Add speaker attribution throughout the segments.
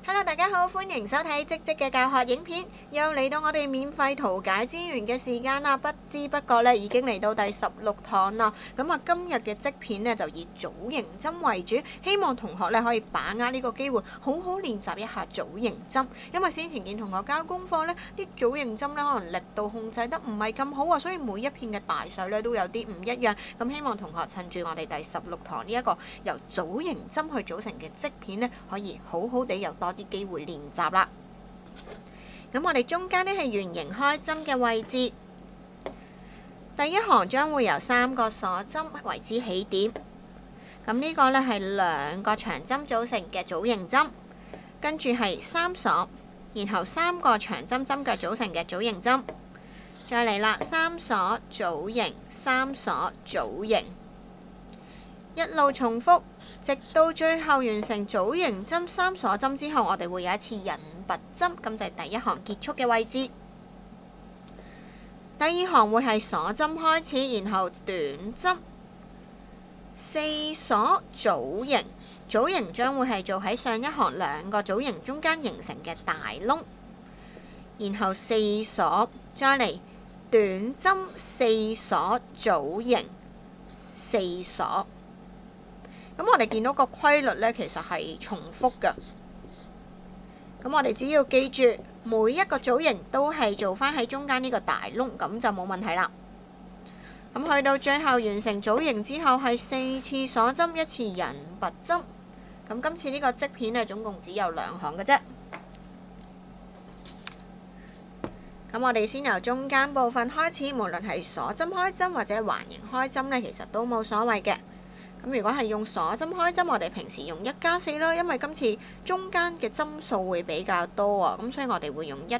Speaker 1: Hello，大家好，歡迎收睇積積嘅教學影片，又嚟到我哋免費圖解資源嘅時間啦。不知不覺咧，已經嚟到第16堂啦。咁啊，今日嘅積片呢，就以組形針為主，希望同學咧可以把握呢個機會，好好練習一下組形針。因為先前見同學交功課呢，啲組形針咧可能力度控制得唔係咁好啊，所以每一片嘅大細咧都有啲唔一樣。咁希望同學趁住我哋第16堂呢一個由組形針去組成嘅積片呢，可以好好地有多啲機會練習啦。咁我哋中間呢係圓形開針嘅位置，第一行將會由3個鎖針為之起點。咁呢個呢係2個長針組成嘅組形針，跟住係3鎖，然後3個長針針腳組成嘅組形針。再嚟啦，3鎖組形，3鎖組形，一路重複，直到最後完成組形針3鎖針之後，我哋會有一次引拔針，咁就係第一行結束嘅位置。第二行會係鎖針開始，然後短針，4鎖組形，組形將會係做喺上一行2個組形中間形成嘅大窿，然後4鎖，再嚟短針4鎖組形4鎖。咁我哋見到個規律呢，其實係重複嘅。咁我哋只要記住每一個組形都係做返喺中間呢個大窿，咁就冇問題啦。咁去到最後完成組形之後，係4次鎖針，1次引拔針。咁今次呢個積片呢，總共只有2行嘅啫。咁我哋先由中間部分開始，無論係鎖針開針或者環形開針呢，其實都冇所謂嘅。咁如果係用鎖針開針，我哋平時用1+4啦，因為今次中間嘅針數會比較多啊，咁所以我哋會用1+5，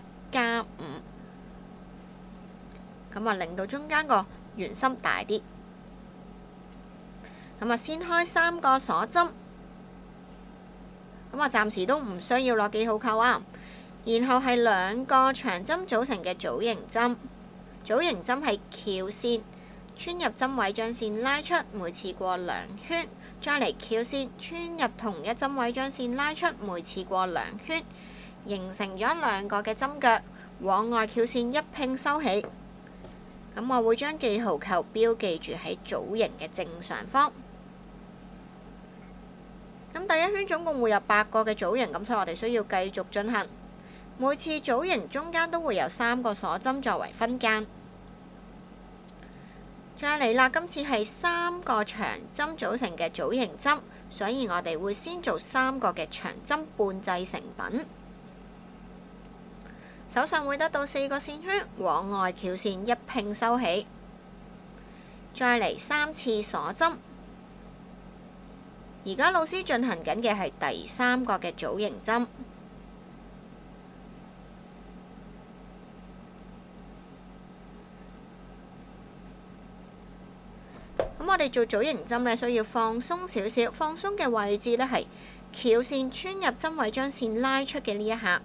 Speaker 1: 咁啊令到中間個圓心大啲。咁啊先開3個鎖針，咁啊暫時都唔需要落記號扣啊。然後係2個長針組成嘅組形針，組形針係翹線。穿入針位將線拉出，每次過2圈，再嚟翹線，穿入同一針位將線拉出，每次過2圈，形成咗2個嘅針腳，往外翹線一拼收起。咁我會將記號扣標記住喺組形嘅正上方。咁第一圈總共會有8個嘅組形，咁所以我哋需要繼續進行。每次組形中間都會有3個鎖針作為分間。再嚟啦，今次係3個長針組成嘅組形針，所以我哋會先做3個嘅長針半製成品。手上會得到4個線圈，往外翹線一拼收起。再嚟3次鎖針。而家老師進行緊嘅係第3個嘅組形針。咁我哋做組形針呢，需要放鬆少少，放鬆嘅位置呢係翹線穿入針位將線拉出嘅呢一下，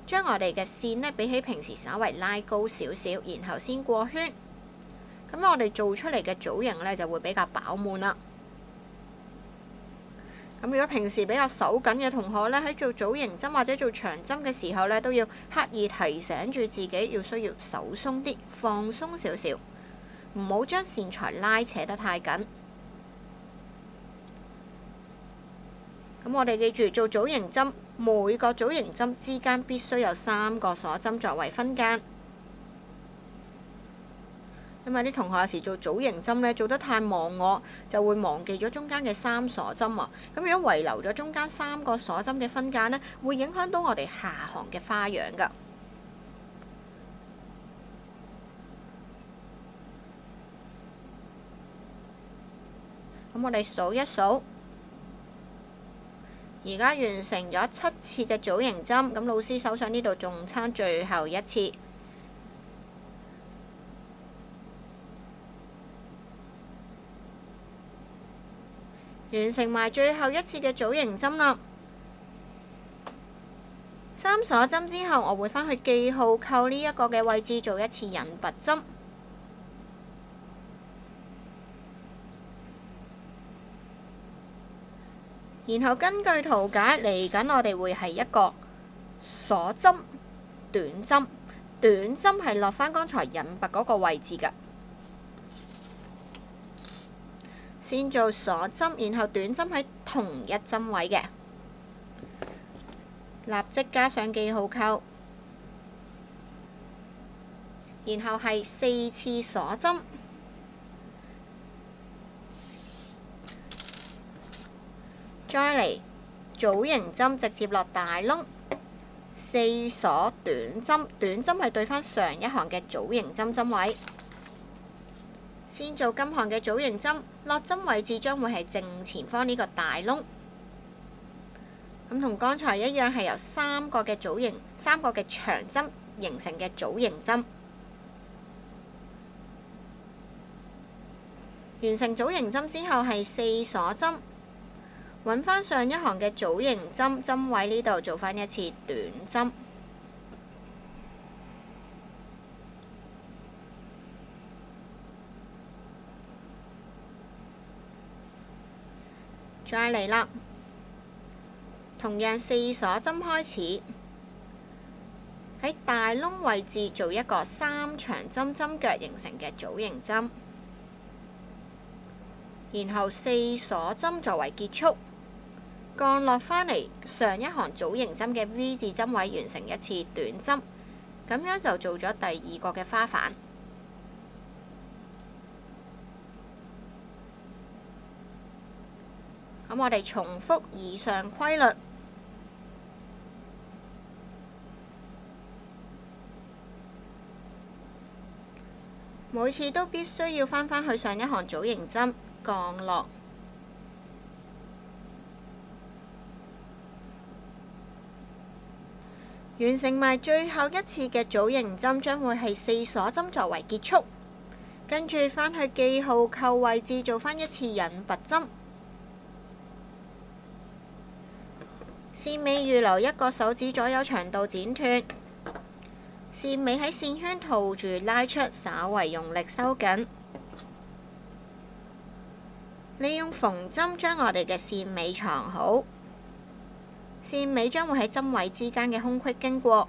Speaker 1: 將我哋嘅線呢比起平時稍為拉高少少，然後先過圈。咁我哋做出嚟嘅組形呢就會比較飽滿啦。咁如果平時比較手緊嘅同學呢，喺做組形針或者做長針嘅時候呢，都要刻意提醒住自己，需要手鬆啲，放鬆少少。唔好將線材拉扯得太緊。咁我哋記住做組形針，每個組形針之間必須有3個鎖針作為分間。因為啲同學有時做組形針呢，做得太忘我，就會忘記咗中間嘅3鎖針啊。咁如果遺留咗中間3個鎖針嘅分間呢，會影響到我哋下行嘅花樣㗎。咁我哋數一數，而家完成咗7次嘅組形針。咁老師手上呢度仲差最後1次，完成埋最後1次嘅組形針啦。3鎖針之後，我會返去記號扣呢一個嘅位置做1次引拔針。然後根據圖解嚟緊，我哋會係一個鎖針、短針。短針係落返剛才引拔嗰個位置㗎。先做鎖針，然後短針喺同一針位嘅，立即加上記號扣，然後係4次鎖針，再嚟組形針直接落大窿，4鎖短針，短針係對返上一行嘅組形針針位。先做今行嘅組形針，落針位置將會係正前方呢個大窿。咁同剛才一樣，係由3個嘅組形、3個嘅長針形成嘅組形針。完成組形針之後係4鎖針，揾返上一行嘅組形針針位呢度做返一次短針。再嚟啦，同樣4鎖針開始，喺大窿位置做一個3長針針腳形成嘅組形針，然後4鎖針作為結束，降落返嚟上一行組形針嘅 V 字針位，完成一次短針，咁樣就做咗第2個嘅花瓣。咁我哋重複以上規律，每次都必須要返返去上一行組形針降落，完成埋最後一次嘅組形針，將會係4鎖針作為結束，跟住返去記號扣位置做返一次引拔針。線尾預留1個手指左右長度剪斷，線尾喺線圈套住拉出，稍為用力收緊，利用縫針將我哋嘅線尾藏好。線尾將會喺針位之間嘅空隙經過，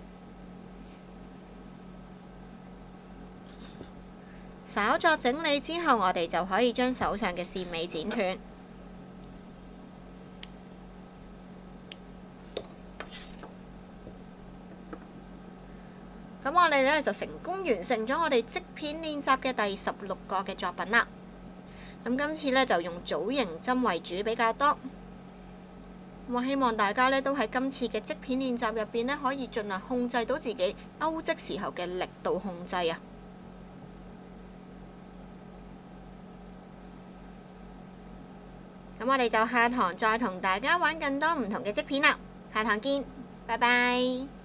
Speaker 1: 稍作整理之後，我哋就可以將手上嘅線尾剪斷。咁我哋呢就成功完成咗我哋織片練習嘅第16個嘅作品啦。咁今次呢就用組形針為主比較多。我希望大家呢都喺今次嘅織片練習入邊呢，可以盡量控制到自己勾織時候嘅力度控制啊。咁我哋就下堂再同大家玩更多唔同嘅織片啦。下堂見，拜拜。